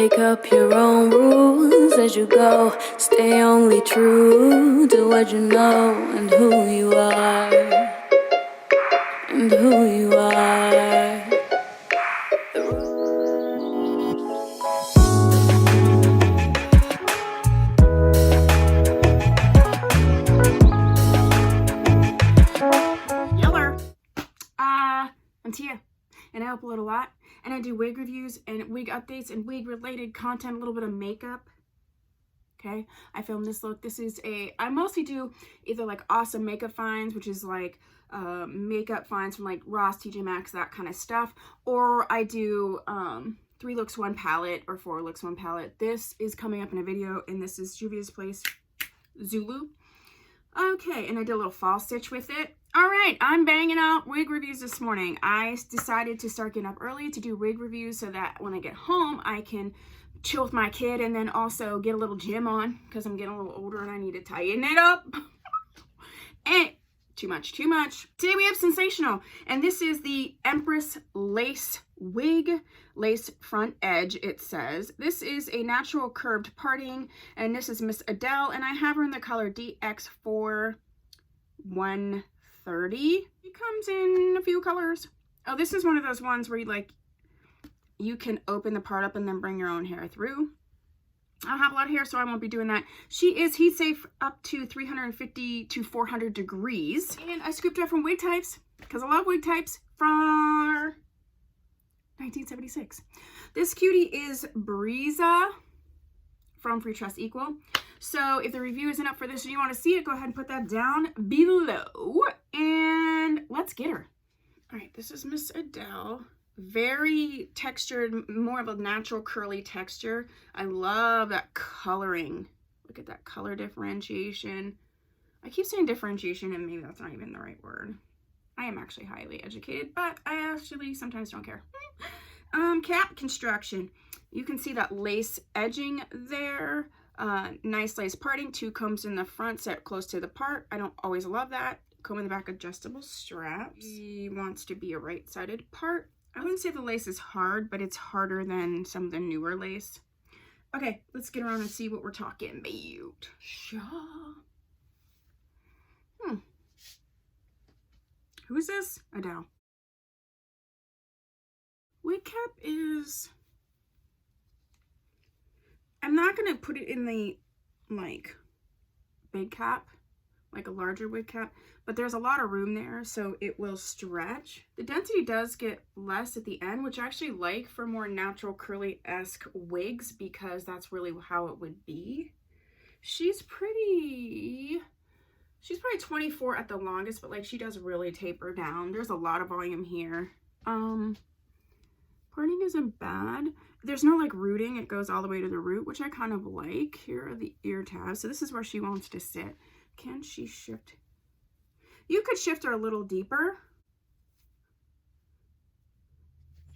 Make up your own rules as you go. Stay only true to what you know and who you are. And who you are. I'm Tia, and I upload a lot, and I do wig reviews and wig updates and wig related content, a little bit of makeup. Okay, I filmed this look. I mostly do either like awesome makeup finds, which is like makeup finds from like Ross, TJ Maxx, that kind of stuff, or I do 3 looks 1 palette or 4 looks 1 palette. This is coming up in a video, and this is Juvia's Place Zulu. Okay, and I did a little fall stitch with it. All right, I'm banging out wig reviews this morning. I decided to start getting up early to do wig reviews so that when I get home, I can chill with my kid and then also get a little gym on because I'm getting a little older and I need to tighten it up. And too much. Today we have Sensational, and this is the Empress Lace Wig, lace front edge, it says. This is a natural curved parting, and this is Miss Adele, and I have her in the color DX4130. It comes in a few colors. Oh, this is one of those ones where you can open the part up and then bring your own hair through. I don't have a lot of hair, so I won't be doing that. She is heat safe up to 350 to 400 degrees. And I scooped her from Wig Types because I love Wig Types from 1976. This cutie is Breeza from Free Trust Equal. So if the review isn't up for this and you want to see it, go ahead and put that down below. And let's get her. All right, this is Miss Adele. Very textured, more of a natural curly texture. I love that coloring. Look at that color differentiation. I keep saying differentiation, and maybe that's not even the right word. I am actually highly educated, but I actually sometimes don't care. Cap construction. You can see that lace edging there. Nice lace parting, 2 combs in the front set close to the part. I don't always love that. Comb in the back, adjustable straps. He wants to be a right-sided part. I wouldn't say the lace is hard, but it's harder than some of the newer lace. Okay, let's get around and see what we're talking about. Who is this? Adele. Wig cap is... I'm not going to put it in the, big cap, like a larger wig cap, but there's a lot of room there, so it will stretch. The density does get less at the end, which I actually like for more natural curly-esque wigs because that's really how it would be. She's probably 24 at the longest, but she does really taper down. There's a lot of volume here. Parting isn't bad. There's no rooting. It goes all the way to the root, which I kind of like. Here are the ear tabs. So this is where she wants to sit. Can she shift? You could shift her a little deeper.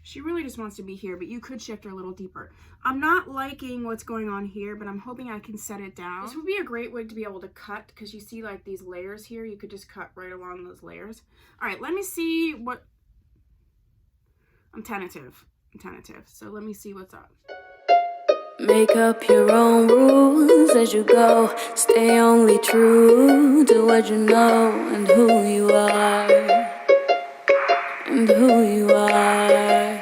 She really just wants to be here, but you could shift her a little deeper. I'm not liking what's going on here, but I'm hoping I can set it down. This would be a great wig to be able to cut because you see these layers here. You could just cut right along those layers. All right, let me see what... I'm tentative, so let me see what's up. Make up your own rules as you go. Stay only true to what you know and who you are. And who you are.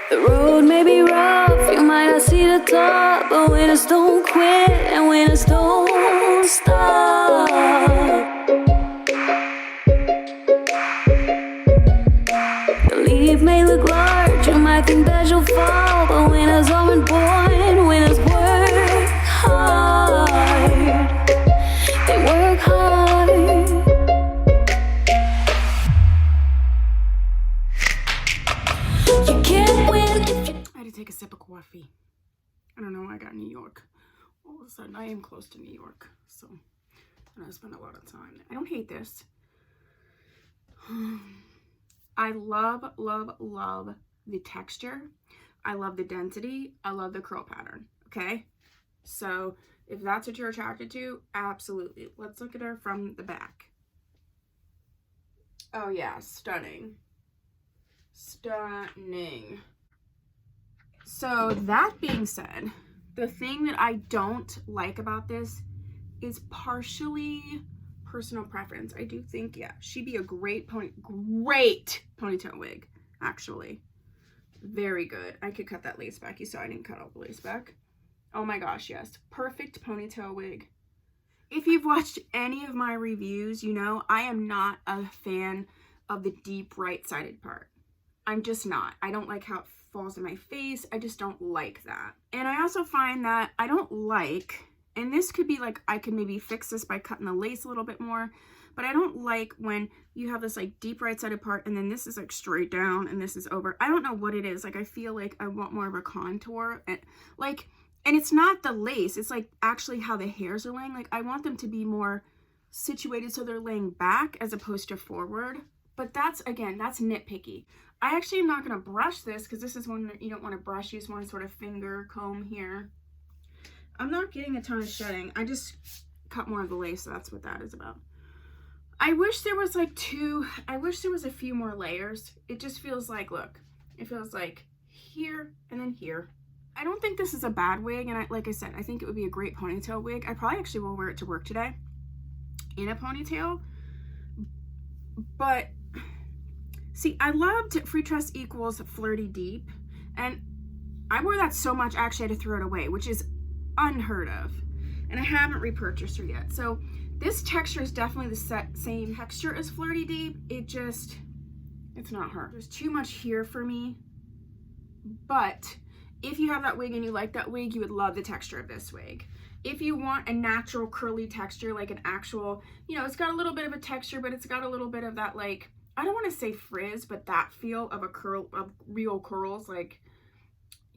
The road may be rough, you might not see the top, but winners don't quit and winners don't stop. The leaf may look large, you might think that you'll fall, but winners aren't born, winners work hard. They work hard. You can't win if you... I had to take a sip of coffee. I don't know why I got New York. All of a sudden, I am close to New York, so I spend a lot of time there. I don't hate this. I love the texture. I love the density. I love the curl pattern, okay? So if that's what you're attracted to, absolutely. Let's look at her from the back. Oh yeah, stunning. Stunning. So that being said, the thing that I don't like about this is partially personal preference. I do think, yeah, she'd be a great ponytail wig, actually. Very good. I could cut that lace back. You saw I didn't cut all the lace back. Oh my gosh, yes. Perfect ponytail wig. If you've watched any of my reviews, you know I am not a fan of the deep right-sided part. I'm just not. I don't like how it falls in my face. I just don't like that. And I also find that I don't like, and this could be like, I could maybe fix this by cutting the lace a little bit more, but I don't like when you have this like deep right-sided part and then this is like straight down and this is over. I don't know what it is. Like, I feel like I want more of a contour, and like, and it's not the lace, it's like actually how the hairs are laying. Like, I want them to be more situated so they're laying back as opposed to forward. But that's, again, that's nitpicky. I actually am not going to brush this because this is one that you don't want to brush. You just want to sort of finger comb here. I'm not getting a ton of shedding. I just cut more of the lace, so that's what that is about. I wish there was like I wish there was a few more layers. It just feels like, look, it feels like here and then here. I don't think this is a bad wig, and like I said, I think it would be a great ponytail wig. I probably actually will wear it to work today in a ponytail. But see, I loved Free Trust Equals Flirty Deep, and I wore that so much I actually had to throw it away, which is unheard of, and I haven't repurchased her yet. So this texture is definitely the same texture as Flirty Deep. It's not her. There's too much here for me, but if you have that wig and you like that wig, you would love the texture of this wig. If you want a natural curly texture, like an actual, you know, it's got a little bit of a texture, but it's got a little bit of that, like, I don't want to say frizz, but that feel of a curl, of real curls, like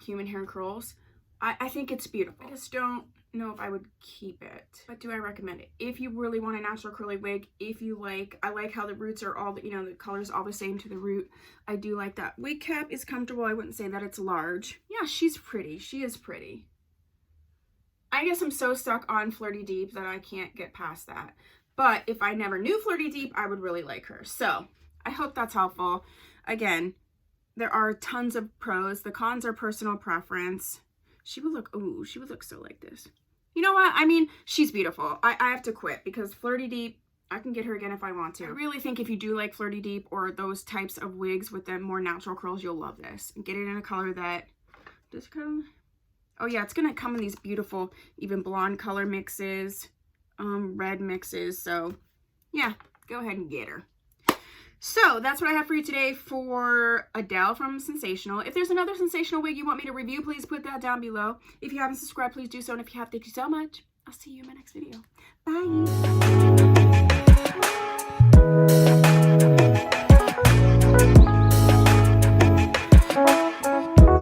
human hair curls. I think it's beautiful. I just don't know if I would keep it, but do I recommend it? If you really want a natural curly wig, if you like, I like how the roots are all, you know, the color's all the same to the root. I do like that. Wig cap is comfortable. I wouldn't say that it's large. Yeah, she's pretty. She is pretty. I guess I'm so stuck on Flirty Deep that I can't get past that. But if I never knew Flirty Deep, I would really like her. So I hope that's helpful. Again, there are tons of pros. The cons are personal preference. She would look, ooh, she would look so like this. You know what? I mean, she's beautiful. I have to quit because Flirty Deep, I can get her again if I want to. I really think if you do like Flirty Deep or those types of wigs with the more natural curls, you'll love this. And get it in a color that, does it come? Oh yeah, it's gonna come in these beautiful, even blonde color mixes, red mixes. So yeah, go ahead and get her. So that's what I have for you today for Adele from Sensational. If there's another Sensational wig you want me to review, please put that down below. If you haven't subscribed, please do so. And if you have, thank you so much. I'll see you in my next video. Bye.